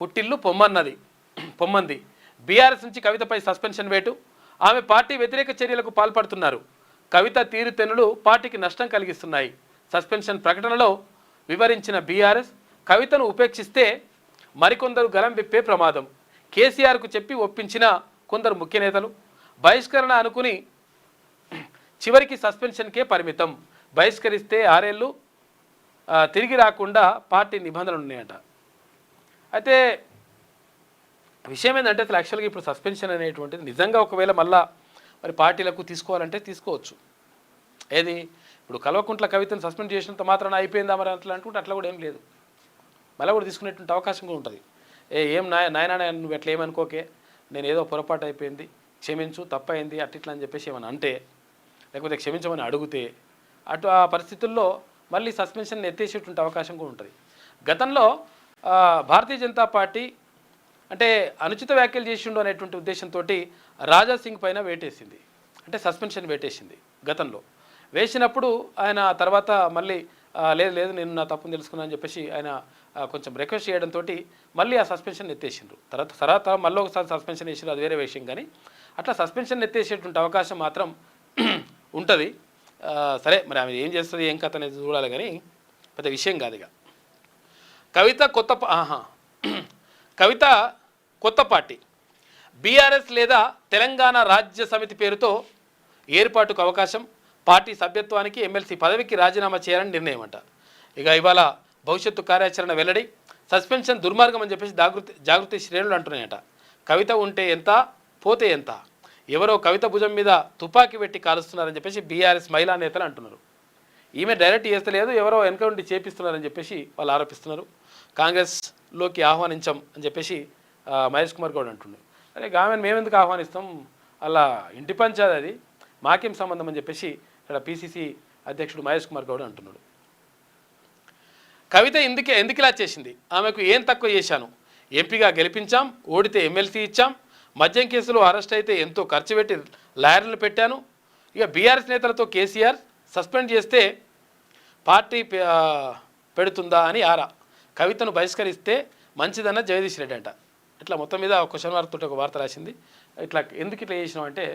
పుట్టిల్లు పొమ్మంది బీఆర్ఎస్ నుంచి కవితపై సస్పెన్షన్ వేటు ఆమె పార్టీ వ్యతిరేక చర్యలకు పాల్పడుతున్నారు. కవిత తీరుతెన్నులు పార్టీకి నష్టం కలిగిస్తున్నాయి. సస్పెన్షన్ ప్రకటనలో వివరించిన బీఆర్ఎస్ కవితను ఉపేక్షిస్తే మరికొందరు గలం విప్పే ప్రమాదం. కేసీఆర్కు చెప్పి ఒప్పించిన కొందరు ముఖ్య నేతలు బహిష్కరణ అనుకుని చివరికి సస్పెన్షన్కే పరిమితం. బహిష్కరిస్తే 6 ఏళ్ళు తిరిగి రాకుండా పార్టీ నిబంధనలు ఉన్నాయట. అయితే విషయం ఏంటంటే అసలు యాక్చువల్గా ఇప్పుడు సస్పెన్షన్ అనేటువంటిది నిజంగా ఒకవేళ మళ్ళా మరి పార్టీలకు తీసుకోవాలంటే తీసుకోవచ్చు. ఏది ఇప్పుడు కల్వకుంట్ల కవితను సస్పెండ్ చేసినంత మాత్రాన అయిపోయిందా మరి అట్లా అనుకుంటే అట్లా కూడా ఏం లేదు, మళ్ళీ కూడా తీసుకునేటువంటి అవకాశం కూడా ఉంటుంది. ఏం నాయన నువ్వు ఎట్లా ఏమనుకోకే, నేను ఏదో పొరపాటు అయిపోయింది క్షమించు తప్పైంది అట్లా అని చెప్పేసి ఏమని అంటే, లేకపోతే క్షమించమని అడిగితే అటు ఆ పరిస్థితుల్లో మళ్ళీ సస్పెన్షన్ ఎత్తేసేటువంటి అవకాశం కూడా ఉంటుంది. గతంలో భారతీయ జనతా పార్టీ అంటే అనుచిత వ్యాఖ్యలు చేసిండు అనేటువంటి ఉద్దేశంతో రాజా సింగ్ పైన వేటేసింది, అంటే సస్పెన్షన్ వేటేసింది. గతంలో వేసినప్పుడు ఆయన తర్వాత మళ్ళీ లేదు నేను నా తప్పును తెలుసుకున్నా అని చెప్పేసి ఆయన కొంచెం రిక్వెస్ట్ చేయడంతో మళ్ళీ ఆ సస్పెన్షన్ ఎత్తేసిండ్రు. తర్వాత మళ్ళీ ఒకసారి సస్పెన్షన్ వేసిండ్రు, అది వేరే విషయం. కానీ అట్లా సస్పెన్షన్ ఎత్తేసేటువంటి అవకాశం మాత్రం ఉంటుంది. సరే మరి ఆమె ఏం చేస్తుంది ఏం కథ అనేది చూడాలి, కానీ పెద్ద విషయం కాదు. ఇక కవిత కొత్త పార్టీ బీఆర్ఎస్ లేదా తెలంగాణ రాజ్య సమితి పేరుతో ఏర్పాటుకు అవకాశం. పార్టీ సభ్యత్వానికి ఎమ్మెల్సీ పదవికి రాజీనామా చేయాలని నిర్ణయం అంట. ఇక ఇవాళ భవిష్యత్తు కార్యాచరణ వెల్లడి. సస్పెన్షన్ దుర్మార్గం అని చెప్పేసి జాగృతి శ్రేణులు అంటున్నాయట. కవిత ఉంటే ఎంత పోతే ఎంత, ఎవరో కవిత భుజం మీద తుపాకీ పెట్టి కాలుస్తున్నారని చెప్పేసి బీఆర్ఎస్ మహిళా నేతలు అంటున్నారు. ఈమె డైరెక్ట్ చేస్తలేదు, ఎవరో వెనక ఉండి చేపిస్తున్నారని చెప్పేసి వాళ్ళు ఆరోపిస్తున్నారు. కాంగ్రెస్లోకి ఆహ్వానించాం అని చెప్పేసి మహేష్ కుమార్ గౌడ్ అంటున్నారు. అదే ఆమెను మేమెందుకు ఆహ్వానిస్తాం, అలా ఇంటి పంచాది, అది మాకేం సంబంధం అని చెప్పేసి ఇక్కడ పిసిసి అధ్యక్షుడు మహేష్ కుమార్ గౌడ్ అంటున్నాడు. కవిత ఎందుకు ఇలా చేసింది, ఆమెకు ఏం తక్కువ చేశాను, ఎంపీగా గెలిపించాం, ఓడితే ఎమ్మెల్సీ ఇచ్చాం, మద్యం కేసులో అరెస్ట్ అయితే ఎంతో ఖర్చు పెట్టి లాయర్లు పెట్టాను. ఇక బీఆర్ఎస్ నేతలతో కేసీఆర్ సస్పెండ్ చేస్తే పార్టీ పెడుతుందా అని ఆరా. కవితను బహిష్కరిస్తే మంచిదన్న జగదీష్ రెడ్డి అంట. ఇట్లా మొత్తం మీద క్వశ్చన్ మార్క్ తోటి ఒక వార్త రాసింది. ఎందుకు ఇట్లా చేసినాం అంటే